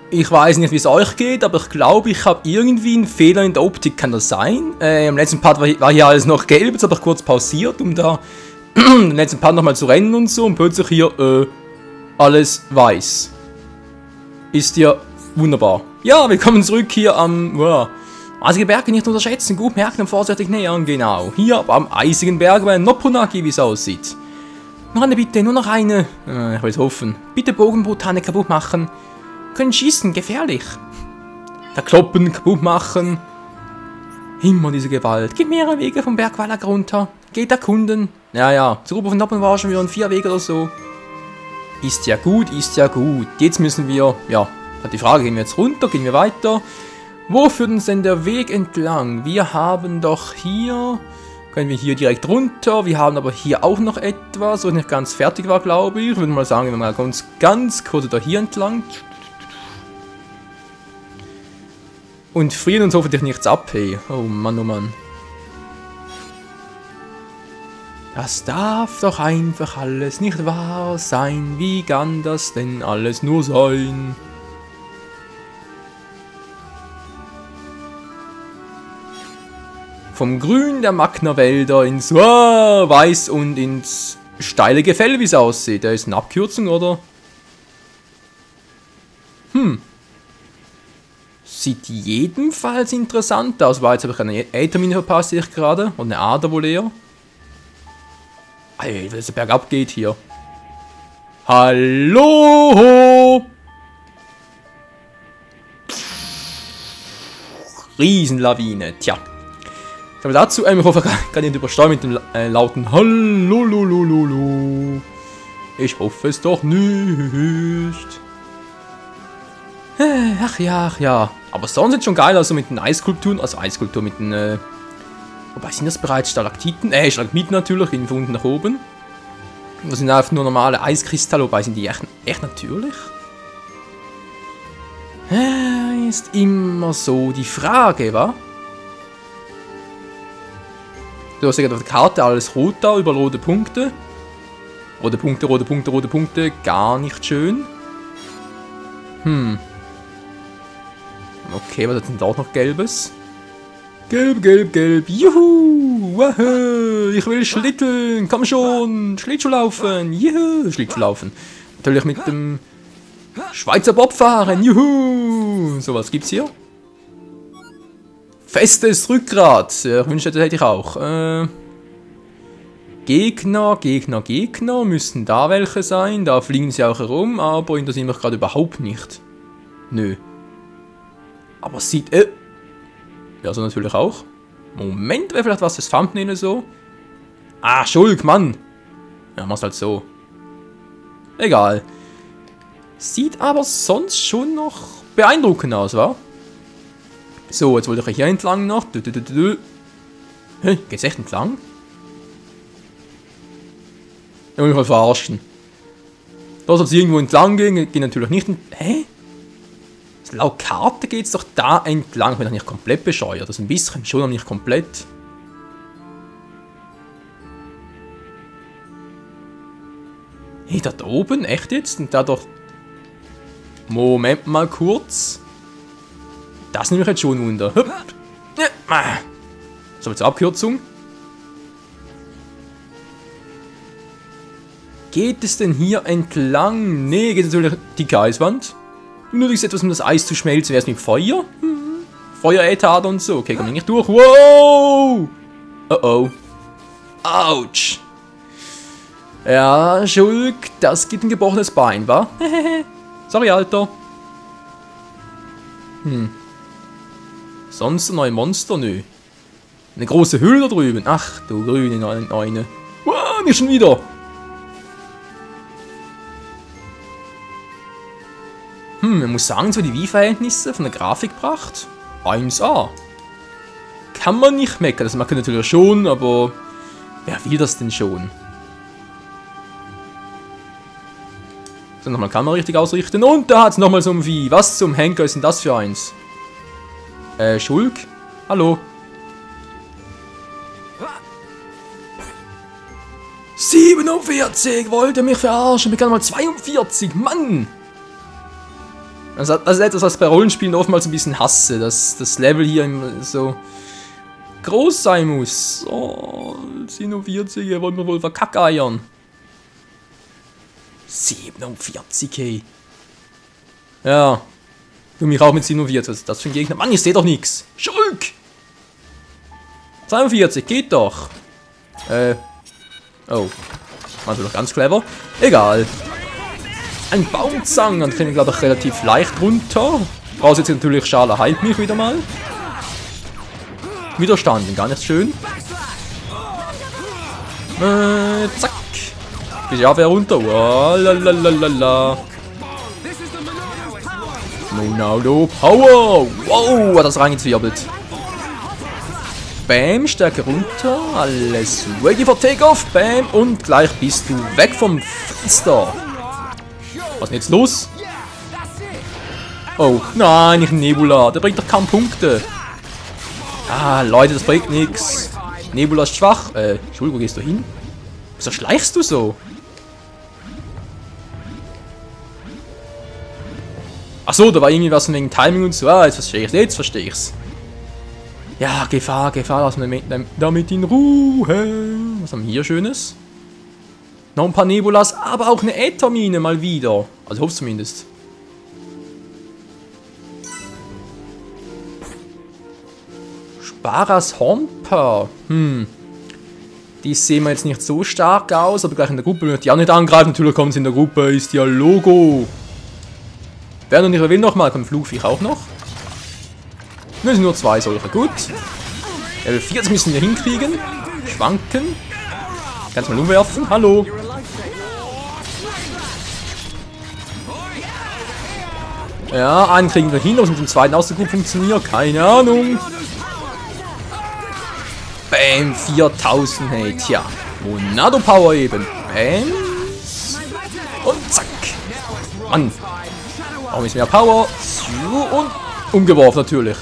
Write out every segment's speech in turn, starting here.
Ich weiß nicht, wie es euch geht, aber ich glaube, ich habe irgendwie einen Fehler in der Optik. Kann das sein? Im letzten Part war hier alles noch gelb, jetzt habe ich kurz pausiert, um da im letzten Part nochmal zu rennen und so. Und plötzlich hier, alles weiß. Ist ja wunderbar. Ja, willkommen zurück hier am, eisige Berge nicht unterschätzen, gut merken und vorsichtig nähern, genau. Hier am eisigen Berg bei Nopponagi, wie es aussieht. Noch eine Bitte, nur noch eine. Ich will es hoffen. Bitte Bogenbrutane kaputt machen. Können schießen, gefährlich. Verkloppen, kaputt machen. Immer diese Gewalt. Gibt mehrere Wege vom Bergwallag runter. Geht erkunden. Ja, zur Gruppe von Noppen war schon wieder 4 Wege oder so. Ist ja gut, ist ja gut. Jetzt müssen wir, ja, hat die Frage, gehen wir jetzt runter, gehen wir weiter. Wo führt uns denn der Weg entlang? Wir haben doch hier, können wir hier direkt runter. Wir haben aber hier auch noch etwas, was nicht ganz fertig war, glaube ich. Ich würde mal sagen, wir mal ganz kurz da hier entlang. Und frieren uns hoffentlich nichts ab, hey. Oh Mann, oh Mann. Das darf doch einfach alles nicht wahr sein. Wie kann das denn alles nur sein? Vom Grün der Magna-Wälder ins Weiß und ins steile Gefälle, wie es aussieht. Da ist eine Abkürzung, oder? Sieht jedenfalls interessant aus. Jetzt habe ich eine E-Termine verpasst, sehe ich gerade. Und eine Ader wohl eher. Alter, wie es bergab geht hier. Hallo! Riesenlawine. Tja. Aber dazu, ich hoffe, ich kann nicht übersteuern mit dem lauten Hallo. Ich hoffe es doch nicht. Ach ja. Aber sonst sieht schon geil aus, so mit den Eisskulpturen. Also Eisskulptur mit den, wobei sind das bereits Stalaktiten? Stalagmiten natürlich, von unten nach oben. Das sind einfach nur normale Eiskristalle, wobei sind die echt natürlich? Ist immer so die Frage, wa? Du hast ja auf der Karte alles rot da, überall rote Punkte. Rote Punkte, gar nicht schön. Okay, was hat denn da noch Gelbes? Gelb. Juhu! Wahö! Ich will schlitteln! Komm schon! Schlittschuhlaufen! Juhu! Schlittschuhlaufen. Natürlich mit dem Schweizer Bob fahren! Juhu! So, was gibt's hier? Festes Rückgrat! Ich wünschte, das hätte ich auch. Gegner. Müssen da welche sein. Da fliegen sie auch herum, aber interessiert mich gerade überhaupt nicht. Nö. Aber es sieht... Ja, so natürlich auch. Moment, wäre vielleicht was das Thumbnail so. Ah, Schulk, Mann. Ja, mach's halt so. Egal. Sieht aber sonst schon noch beeindruckend aus, wa? So, jetzt wollte ich hier entlang noch. Hä, geht's echt entlang? Ich will mich mal verarschen. Da soll es irgendwo entlang gehen, geht natürlich nicht. Hä? Laut Karte geht es doch da entlang. Ich bin doch nicht komplett bescheuert. Das ist ein bisschen schon, aber nicht komplett. Hey, da oben? Echt jetzt? Und da doch... Moment mal kurz. Das nehme ich jetzt schon wunder. So, jetzt Abkürzung. Geht es denn hier entlang? Nee, geht natürlich die Eiswand. Du nötigst etwas, um das Eis zu schmelzen. Wäre es mit Feuer? Feueretat und so. Okay, komm nicht durch. Wow! Oh. Autsch. Ja, Schulk, das gibt ein gebrochenes Bein, wa? Sorry, Alter. Sonst ein neues Monster? Nö. Eine große Höhle da drüben. Ach, du grüne Neune. Wow, nicht schon wieder. Man muss sagen, so die Wie-Verhältnisse von der Grafikpracht 1A. Kann man nicht meckern. Das mag man natürlich schon, aber wer will das denn schon? So, nochmal Kamera richtig ausrichten. Und da hat es nochmal so ein Vieh. Was zum Henker ist denn das für eins? Schulk? Hallo? 47! Wollt ihr mich verarschen? Ich kann mal 42! Mann! Also, das ist etwas, was ich bei Rollenspielen oftmals ein bisschen hasse, dass das Level hier so groß sein muss. Oh, Sinnoh 40, wollen wir wohl verkackeiern. 47, hey. Ja. Du mich auch mit Sinnoh 40. Das für ein Gegner. Mann, ich sehe doch nichts. Schulk! 42, geht doch. Oh. War doch ganz clever. Egal. Ein Baumzang, dann kriegen wir, glaube ich, relativ leicht runter. Brauchst jetzt natürlich Schala, heilt mich wieder mal. Widerstanden, gar nicht schön. Zack. Bisschen Abwehr runter. Oh, lalalala. Ronaldo Power. Wow, hat das reingezwirbelt. Bam, Stärke runter. Alles ready for Takeoff. Bam. Und gleich bist du weg vom Fenster. Was ist denn jetzt los? Oh, nein, nicht Nebula. Der bringt doch kaum Punkte. Ah, Leute, das bringt nichts. Nebula ist schwach. Entschuldigung, wo gehst du hin? Wieso schleichst du so? Achso, da war irgendwie was wegen Timing und so. Ah, jetzt verstehe ich's. Ja, Gefahr, lass mich damit in Ruhe. Was haben wir hier Schönes? Noch ein paar Nebulas, aber auch eine Äthermine mal wieder. Also hoffe zumindest. Sparas Hornpaar. Die sehen wir jetzt nicht so stark aus, aber gleich in der Gruppe wird die auch nicht angreifen. Natürlich kommen sie in der Gruppe, ist ja Logo. Wer noch nicht will nochmal, kommt Flugviech auch noch. Ne, sind nur 2 solche. Gut. Level 40 müssen wir hinkriegen. Schwanken. Kannst mal umwerfen. Hallo. Ja, einen kriegen wir hin, was mit dem zweiten auch so gut funktioniert. Keine Ahnung. Bam, 4000, hey, tja. Monado Power eben. Bam. Und zack. Mann. Warum ist mehr Power? Und umgeworfen natürlich.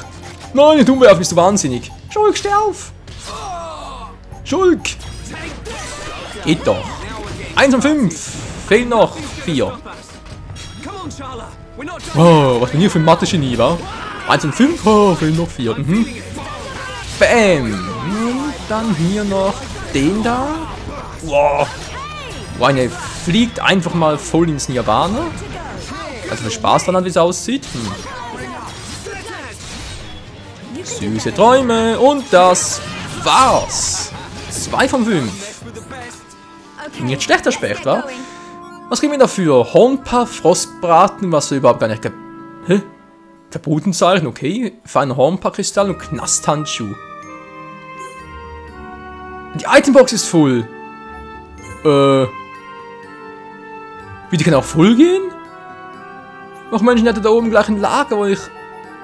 Nein, nicht umwerfen, bist du wahnsinnig. Schulk, steh auf. Schulk. Geht doch. 1 und 5. Fehlen noch 4. Oh, was bin hier für ein Mathe-Genie, wa? 1 und 5. Oh, fehlen noch 4. Bam. Und dann hier noch den da. Wow. Wow, der fliegt einfach mal voll ins Nirvana. Also für Spaß dran hat, wie es aussieht. Süße Träume. Und das war's. 2 von 5. Bin jetzt schlechter Specht, wa? Was kriegen wir dafür? Hornpaar, Frostbraten, was wir überhaupt gar nicht... Hä? Verbotenzeichen, okay. Feiner Hornpaar-Kristall und Knasthandschuh. Die Itembox ist voll. Wie, die kann auch voll gehen? Ach Mensch, ich hatte da oben gleich ein Lager, wo ich...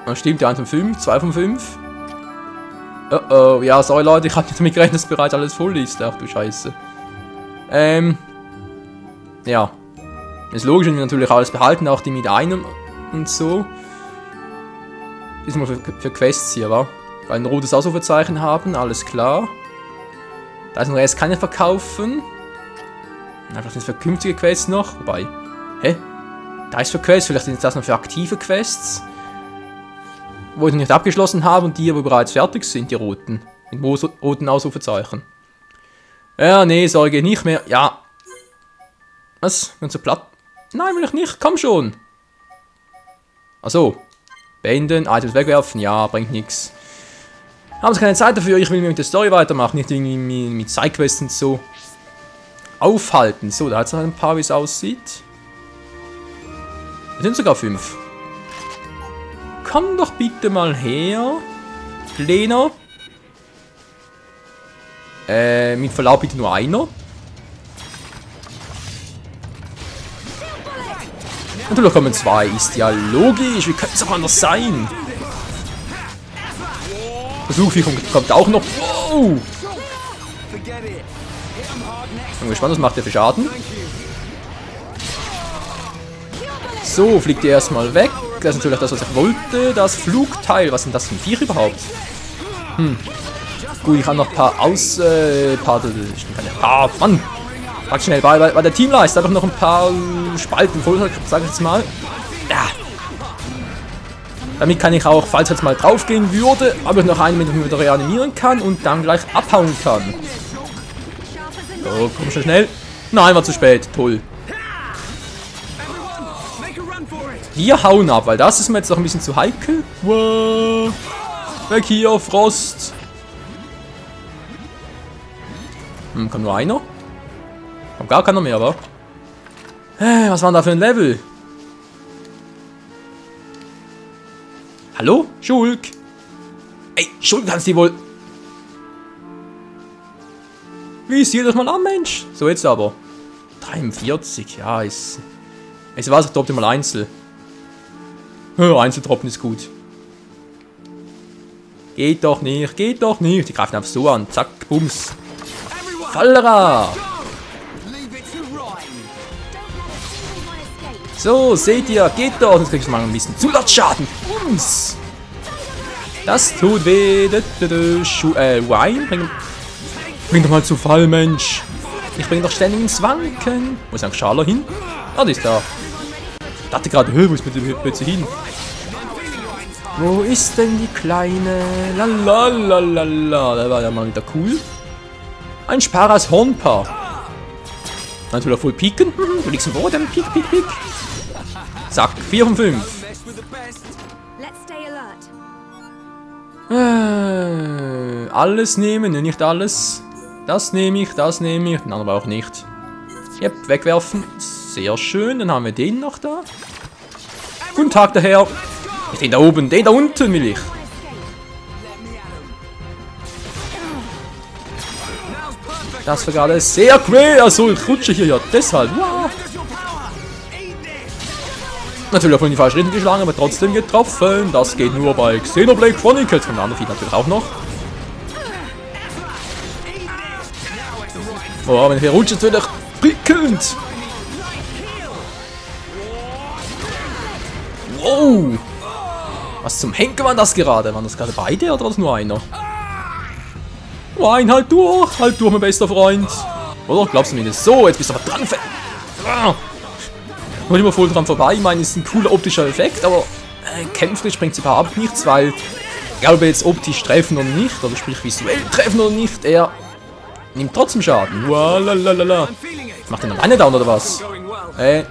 Ah, stimmt, die 1 von 5, 2 von 5. Oh, ja, sorry Leute, ich habe nicht damit gerechnet, dass bereits alles voll ist. Ach du Scheiße. Ja. Ist logisch, wenn wir natürlich alles behalten, auch die mit einem und so. Diesmal für Quests hier, wa? Weil ein rotes Ausrufezeichen haben, alles klar. Da ist ein Rest, kann ich verkaufen. Einfach sind es für künftige Quests noch. Wobei. Hä? Da ist für Quests, vielleicht sind das noch für aktive Quests. Wo ich noch nicht abgeschlossen habe und die aber bereits fertig sind, die roten. Mit roten Ausrufezeichen. Ja, nee, sorry, geht nicht mehr. Ja. Was? Wenn so platt. Nein, will ich nicht. Komm schon. Achso. Beenden, Items wegwerfen. Ja, bringt nichts. Haben Sie keine Zeit dafür? Ich will mit der Story weitermachen. Nicht irgendwie mit Sidequests und so. Aufhalten. So, da hat es noch ein paar, wie es aussieht. Es sind sogar 5. Komm doch bitte mal her. Kleiner. Mit Verlaub bitte nur einer. Natürlich kommen 2. Ist ja logisch. Wie könnte es auch anders sein? Das Flugvieh kommt auch noch. Wow! Bin gespannt, was macht der für Schaden? So, fliegt ihr erstmal weg. Das ist natürlich das, was ich wollte. Das Flugteil. Was sind das für ein Viech überhaupt? Gut, ich kann noch ein paar Mann! Pack schnell, weil der Teamleist einfach noch ein paar Spalten voll, sag ich jetzt mal. Ja. Damit kann ich auch, falls jetzt mal drauf gehen würde, aber ich noch einen mit dem wieder reanimieren kann und dann gleich abhauen kann. So, komm schon schnell. Nein, war zu spät. Toll. Wir hauen ab, weil das ist mir jetzt noch ein bisschen zu heikel. Wow. Weg hier, Frost. Kommt nur einer? Kommt gar keiner mehr, aber. Was war denn da für ein Level? Hallo? Schulk? Ey, Schulk kannst du wohl... Wie sieht das mal an, Mensch? So, jetzt aber. 43, ja, ist... Ich weiß, ich droppe mal Einzel. Einzeltroppen ist gut. Geht doch nicht, geht doch nicht. Die greifen einfach so an. Zack, bums. Fallera! So, seht ihr, geht doch. Jetzt krieg ich mal ein bisschen Zusatzschaden. Bums! Das tut weh. Wine, bring doch mal zu Fall, Mensch. Ich bring doch ständig ins Wanken. Wo ist ein Scharler hin? Ah, die ist da. Ich dachte gerade, wo ist mit dem plötzlich hin? Wo ist denn die Kleine? Lalalala. Der war ja mal wieder cool. Ein Sparas Hornpaar. Natürlich voll pieken. Du liegst im Boden. Pik, pik, pik. Zack, 4 von 5. Alles nehmen, nicht alles. Das nehme ich, den anderen aber auch nicht. Yep, wegwerfen. Sehr schön, dann haben wir den noch da. Guten Tag, der Herr. Den da oben, den da unten will ich. Das war gerade sehr quer. Also ich rutsche hier ja deshalb. Wow. Natürlich auf die falsche Richtung geschlagen, aber trotzdem getroffen. Das geht nur bei Xenoblade Chronicles. Von der anderen Feed natürlich auch noch. Oh, wenn ich hier rutsche, ist es wieder prickelnd. Wow. Was zum Henker war das gerade? Waren das gerade beide oder war das nur einer? Nein, halt durch, mein bester Freund. Oder? Glaubst du mir das? So, jetzt bist du aber dran. Ich wollte immer voll dran vorbei. Ich meine, ist ein cooler optischer Effekt, aber kämpferisch bringt es überhaupt nichts, weil, egal ob wir jetzt optisch treffen oder nicht, oder sprich visuell treffen oder nicht, er nimmt trotzdem Schaden. Walalala. Macht er noch eine down oder was?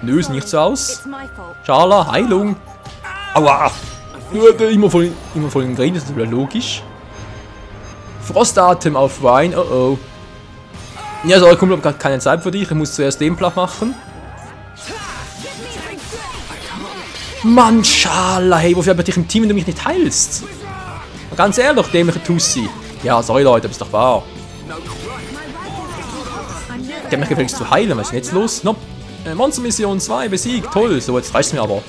Nö, ist nicht so aus. Schala, Heilung. Aua. Immer voll im Green, das ist wieder logisch. Frostatem auf Wine, oh oh. Ja, so, Kumpel, ich habe keine Zeit für dich, ich muss zuerst den platt machen. Mann, Schala, hey, wofür habe ich dich im Team, wenn du mich nicht heilst? Ganz ehrlich, dämliche Tussi. Ja, sorry Leute, das ist doch wahr. Der hat mich gefälligst zu heilen, was ist denn jetzt los? No. Monster Mission 2 besiegt, toll, so jetzt reicht's mir aber.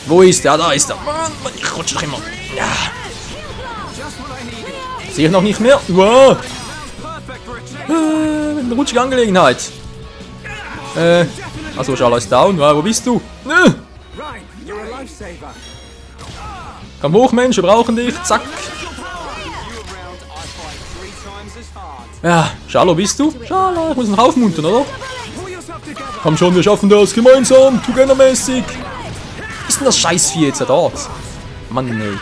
Wo ist der? Da ist er. Mann, ich rutsche doch immer. Ja. Sehe ich noch nicht mehr. Wow. Eine rutschige Angelegenheit. Achso, Schala ist down. Wow, wo bist du? Komm hoch, Mensch, wir brauchen dich. Zack. Ja, Schala, bist du? Schala, ich muss noch aufmuntern, oder? Komm schon, wir schaffen das gemeinsam. Tugennermäßig. Was ist denn das Scheißvieh jetzt da dort? Mann, nee.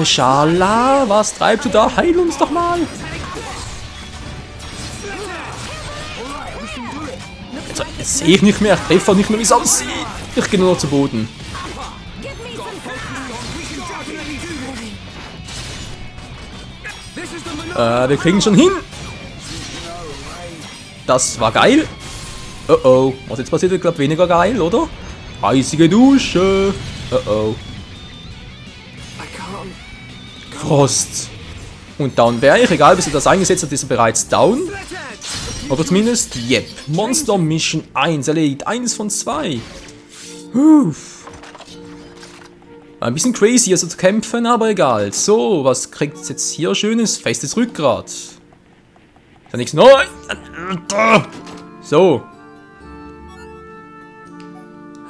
Schala, was treibst du da? Heil uns doch mal. Jetzt sehe ich nicht mehr. Ich treffe auch nicht mehr, wie es aussieht. Ich gehe nur noch zu Boden. Wir kriegen schon hin. Das war geil. Oh oh. Was jetzt passiert, ich glaube weniger geil, oder? Eisige Dusche. Oh oh. Frost. Und down wäre ich, egal bis er das eingesetzt hat, ist er bereits down. Oder zumindest, yep. Monster Mission 1 erledigt. 1 von 2. Ein bisschen crazy, also zu kämpfen, aber egal. So, was kriegt es jetzt hier Schönes? Festes Rückgrat. Ist ja nichts Neues. So.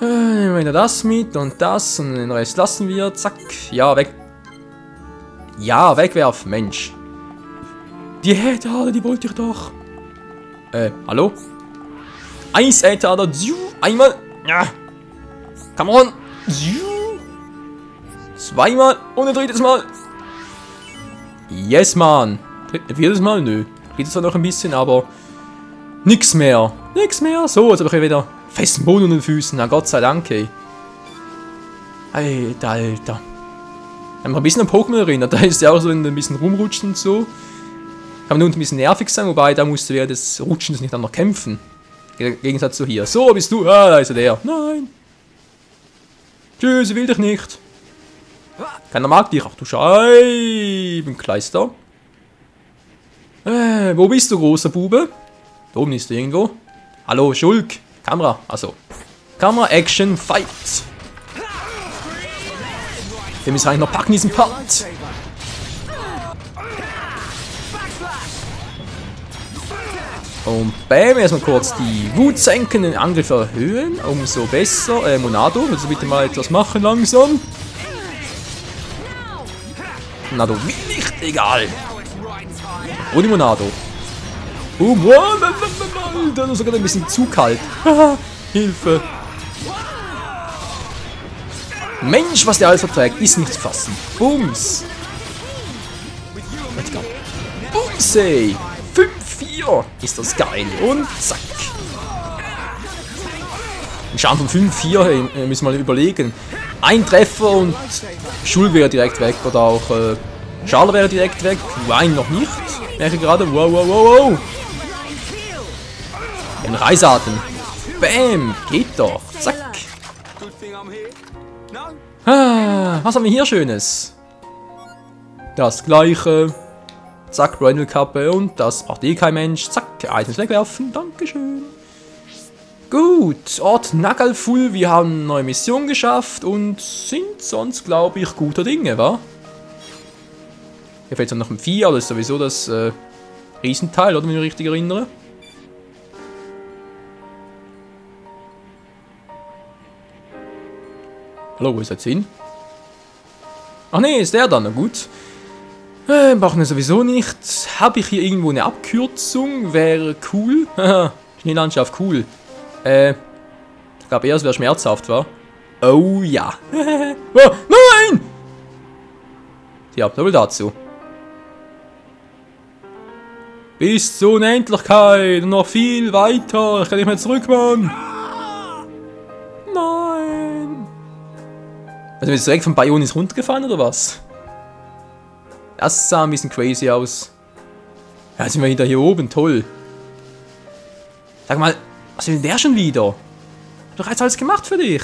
Nehmen wir das mit und das und den Rest lassen wir. Zack. Ja, weg. Ja, wegwerfen, Mensch. Die Hätade, die wollte ich doch. Hallo? Eisätade, einmal. Ja. Come on. Zweimal und ein drittes Mal. Yes, man. Viertes Mal? Nö. Geht zwar noch ein bisschen, aber nix mehr. Nix mehr. So, jetzt habe ich wieder festen Boden unter den Füßen. Na Gott sei Dank, ey. Alter, Alter. Haben wir ein bisschen an Pokémon erinnert. Da ist ja auch so ein bisschen rumrutscht und so. Kann man nur ein bisschen nervig sein, wobei da musste während des Rutschens nicht dann noch kämpfen. Im Gegensatz zu hier. So, bist du. Ah, da ist er der. Nein. Tschüss, ich will dich nicht. Keiner mag dich. Ach du Scheibenkleister. Wo bist du, großer Bube? Da oben ist du irgendwo. Hallo, Schulk. Kamera. Achso. Kamera, Action, Fight. Wir müssen eigentlich noch packen, diesen Part. Und bam, erstmal kurz die Wut senken, den Angriff erhöhen. Umso besser. Monado, willst du bitte mal etwas machen langsam? Monado will nicht, egal. Ohne Monado. Das ist sogar ein bisschen zu kalt. Hilfe. Mensch, was der alles verträgt, ist nicht zu fassen. Bums. Bums, ey. 5-4 ist das geil. Und zack. Ein Schaden von 5-4, hey, müssen wir mal überlegen. Ein Treffer und Schul wäre direkt weg. Oder auch Charles wäre direkt weg. Nein, noch nicht. Merke gerade. Wow, wow, wow, wow. Ein Reisatem. Bam. Geht doch. Zack. Ah, was haben wir hier Schönes? Das gleiche. Zack, Brandl-Kappe und das braucht eh kein Mensch. Zack, Items wegwerfen. Dankeschön. Gut, Ort Nagalful. Wir haben eine neue Mission geschafft und sind sonst, glaube ich, guter Dinge, wa? Hier fehlt noch ein Vieh, aber das ist sowieso das Riesenteil, oder, wenn ich mich richtig erinnere. Hallo, wo ist er jetzt hin? Ach nee, ist der dann, na gut. Brauchen wir sowieso nicht. Habe ich hier irgendwo eine Abkürzung? Wäre cool. Schneelandschaft, cool. Ich glaube eher, es wäre schmerzhaft, wa? Oh ja. Oh, nein! Ja, nur dazu. Bis zur Unendlichkeit und noch viel weiter. Ich kann nicht mehr zurück, Mann. Nein. Also, bist du direkt von Bionis runtergefahren, oder was? Das sah ein bisschen crazy aus. Ja, jetzt sind wir wieder hier oben, toll. Sag mal, was will denn der schon wieder? Hab doch jetzt alles gemacht für dich.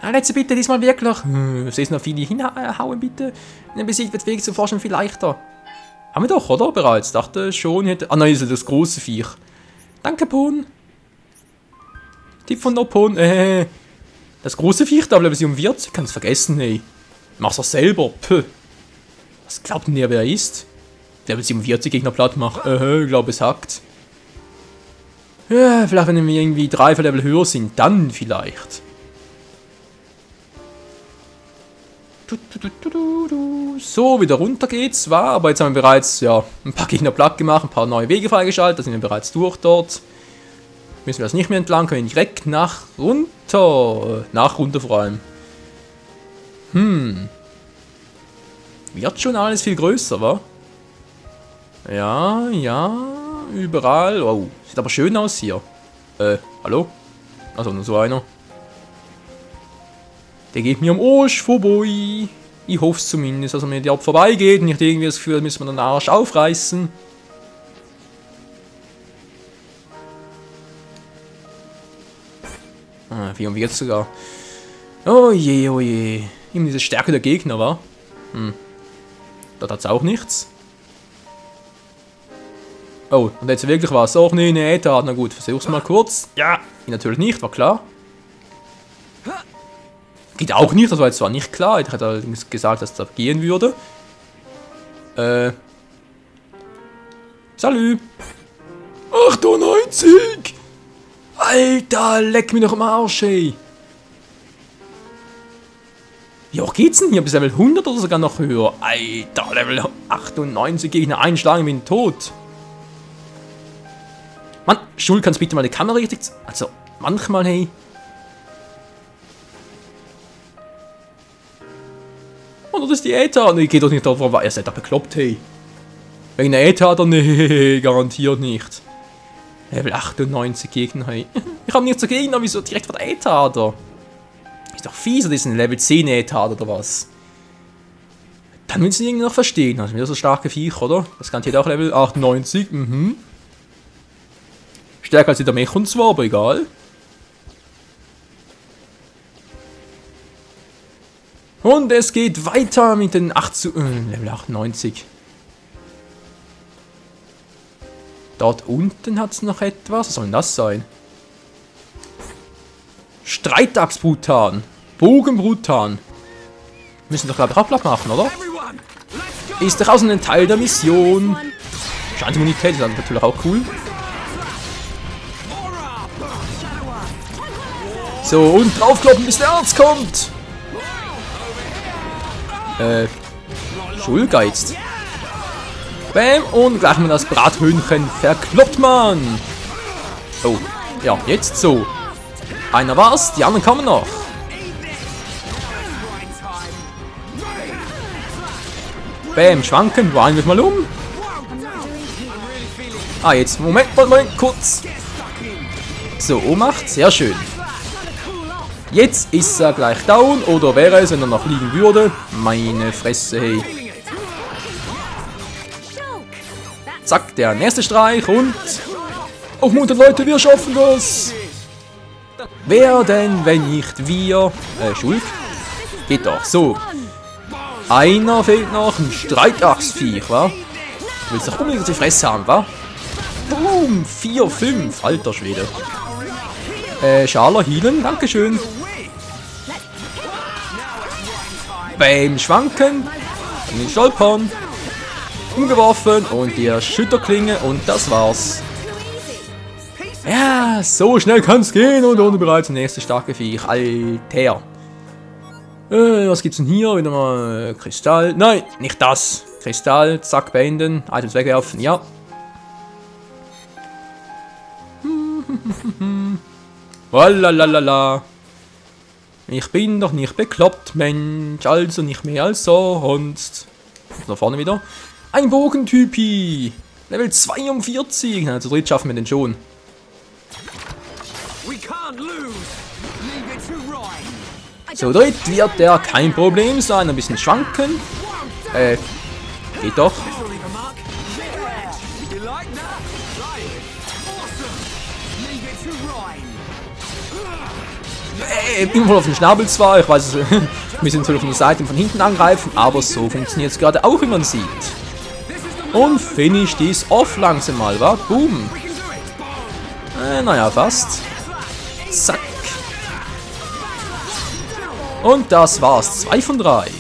Ja, letzte bitte, diesmal wirklich. Siehst du noch viele hinhauen, bitte? Dann besiegt wird Weg zu forschen viel leichter. Haben wir doch, oder? Bereits. Dachte schon, hätte. Ah, nein, ist das große Viech. Danke, Pon. Tipp von der Pon. Das große Viech da, Level 47. Kannst vergessen, ey. Mach's doch selber. Puh. Was glaubt denn der, wer er ist? Level 47 Gegner platt macht. Ich glaube, es hackt. Ja, vielleicht, wenn wir irgendwie 3 Level höher sind, dann vielleicht. So, wieder runter geht's, war, aber jetzt haben wir bereits, ja, ein paar Gegner platt gemacht, ein paar neue Wege freigeschaltet, da sind wir bereits durch dort. Müssen wir das nicht mehr entlang, können wir direkt nach runter. Nach runter vor allem. Wird schon alles viel größer, wa? Ja, ja, überall. Oh, sieht aber schön aus hier. Hallo? Also nur so einer. Der geht mir am Arsch vorbei. Ich hoffe es zumindest, dass er mir dort vorbeigeht. Nicht irgendwie das Gefühl, müssen wir den Arsch aufreißen. Ah, 44 sogar. Oh je, oh je. Eben diese Stärke der Gegner, wa? Dort hat es auch nichts. Oh, und jetzt wirklich was. Och nee, nee, da. Na gut, versuch's mal kurz. Ja, natürlich nicht, war klar. Geht auch nicht, das war jetzt zwar nicht klar. Ich hätte allerdings gesagt, dass das gehen würde. Salü. 98! Alter, leck mich doch am Arsch, ey. Wie hoch geht's denn hier? Bis Level 100 oder sogar noch höher? Alter, Level 98 Gegner einschlagen wie ein Tod. Mann, Schul, kannst du bitte mal die Kamera richtig... Also, manchmal, hey. das die Äther? Nee, geht doch nicht davon, weil ihr seid doch bekloppt, hey. Wegen der Äther? Nee, garantiert nicht. Level 98 Gegner, hey. Ich habe nichts dagegen, aber wieso direkt von der Äther? Ist doch fies, das ist ein Level 10 Äther oder was? Dann müssen sie irgendwie noch verstehen. Also wieder so starke Viech, oder? Das Ganze hier auch Level 98, Stärker als der Mech und zwar, aber egal. Und es geht weiter mit den Level 98. Dort unten hat es noch etwas. Was soll denn das sein? Streitachsbrutan. Bogenbrutan. Müssen doch, glaube ich, auch platt machen, oder? Ist doch außen ein Teil der Mission. Scheinimmunität ist natürlich auch cool. So, und draufkloppen, bis der Arzt kommt. Schulgeizt. Bam, und gleich mal das Brathühnchen verkloppt man. Oh, ja, jetzt so. Einer war's, die anderen kommen noch. Bam, schwanken, rein wir mal um. Ah, jetzt, Moment, kurz. So, Ohnmacht, sehr schön. Jetzt ist er gleich down, oder wäre es, wenn er noch liegen würde. Meine Fresse, hey. Zack, der nächste Streich und... Aufmuntert, Leute, wir schaffen das! Wer denn, wenn nicht wir? Schulk? Geht doch, so. Einer fehlt noch, ein Streitachsviech, wa? Du willst doch unbedingt auf die Fresse haben, wa? Boom, 4, 5, alter Schwede. Schaler, healen, dankeschön. Beim Schwanken, den Stolpern, umgeworfen und die Schütterklinge und das war's. Ja, so schnell kann's gehen und ohne bereits das nächste starke Viech. Alter. Was gibt's denn hier? Wieder mal Kristall. Nein, nicht das. Kristall, zack, beenden. Items wegwerfen, ja. Lalalala. Ich bin doch nicht bekloppt, Mensch. Also nicht mehr als sonst. Da vorne wieder. Ein Bogentypi. Level 42. Na, zu dritt schaffen wir den schon. Zu dritt wird der kein Problem sein. Ein bisschen schwanken. Geht doch. Immer auf den Schnabel zwar, ich weiß es, wir müssen natürlich von der Seite und von hinten angreifen, aber so funktioniert es gerade auch, wie man sieht. Und finish dies off langsam mal, wa? Boom. Naja, fast. Zack. Und das war's, 2 von 3.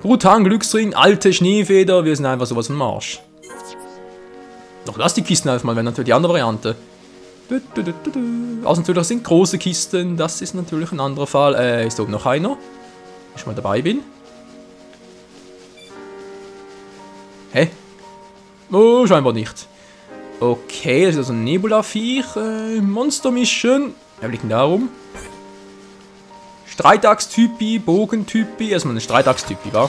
Brutal Glücksring, alte Schneefeder, wir sind einfach sowas von Marsch. Doch lass die Kisten einfach mal, wenn natürlich die andere Variante. Also natürlich sind große Kisten, das ist natürlich ein anderer Fall. Ist oben noch einer? Wenn ich mal dabei bin. Hä? Oh, scheinbar nicht. Okay, das ist also ein Nebula-Viech. Monster Mission. Wer liegt denn da rum? Streitachstypi, Bogentypi. Erstmal ein Streitachstypi, wa?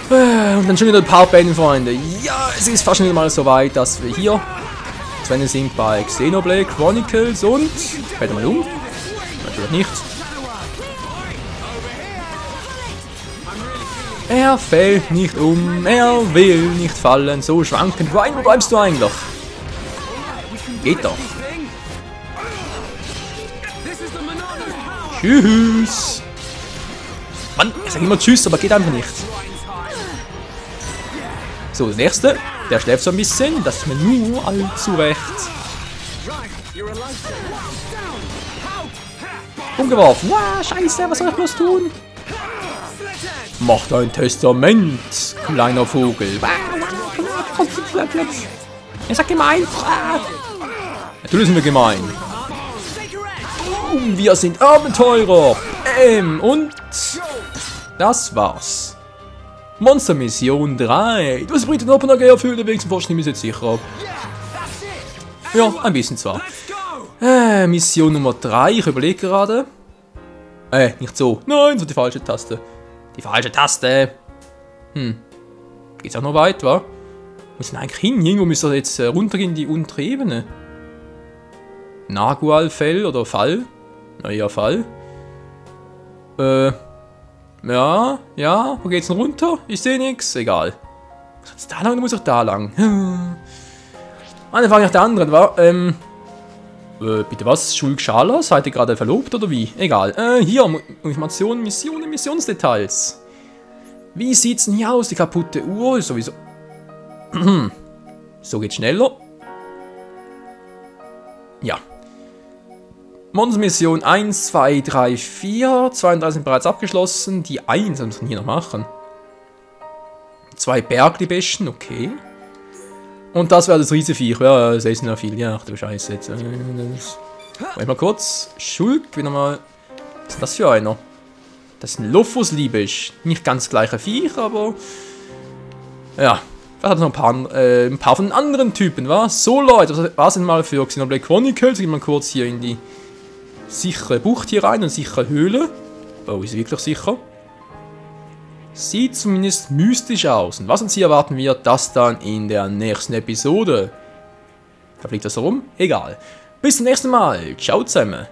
Und dann schon wieder ein paar Bände, Freunde. Ja, es ist fast nicht mal so weit, dass wir hier Wenn es sind bei Xenoblade Chronicles und... Fällt er mal um? Natürlich nicht. Er fällt nicht um, er will nicht fallen, so schwankend. Ryan, wo bleibst du eigentlich? Geht doch. Tschüss. Mann, ich sag immer Tschüss, aber geht einfach nicht. So, das nächste. Der schläft so ein bisschen. Das ist mir nur allzu recht. Umgeworfen. Wow, scheiße, was soll ich bloß tun? Mach dein Testament, kleiner Vogel. Er sagt gemein. Natürlich sind wir gemein. Wir sind Abenteurer. Und das war's. Monster Mission 3. Du hast Briten Open AG erfüllt, wegen zum Forschen, ich bin jetzt sicher. Ja, ein bisschen zwar. Mission Nummer 3, ich überlege gerade. Nicht so. Nein, so die falsche Taste. Die falsche Taste. Geht's auch noch weit, wa? Wo ist denn eigentlich hin? Irgendwo müsste er jetzt runtergehen in die untere Ebene. Nagual-Fell oder Fall? Naja, Fall. Ja. Wo geht's denn runter? Ich sehe nichts. Egal. Was hat's da lang? Du musst auch da lang. Dann fange ich nach der anderen, wa? Bitte was? Schulgschala? Seid ihr gerade verlobt oder wie? Egal. Hier, Informationen, Missionen, Missionsdetails. Wie sieht's denn hier aus? Die kaputte Uhr ist sowieso... So geht's schneller. Ja. Monster-Mission 1, 2, 3, 4. 32 sind bereits abgeschlossen. Die 1 müssen wir hier noch machen. 2 Berglibeschen, okay. Und das wäre das Riesenviech. Ja, das ist noch viel. Ja, ach du Scheiße jetzt. Warte mal kurz. Schulk, wieder mal. Was ist das für einer? Das ist ein Lophus-Liebisch. Nicht ganz das gleiche Viech, aber... Ja. Was hat noch ein paar von den anderen Typen, was? So Leute, was sind mal für Xenoblade Chronicles? Gehen wir kurz hier in die sichere Bucht hier rein und sichere Höhle. Oh, ist wirklich sicher. Sieht zumindest mystisch aus. Und was uns hier erwarten wird, das dann in der nächsten Episode. Da fliegt das rum? Egal. Bis zum nächsten Mal. Ciao zusammen.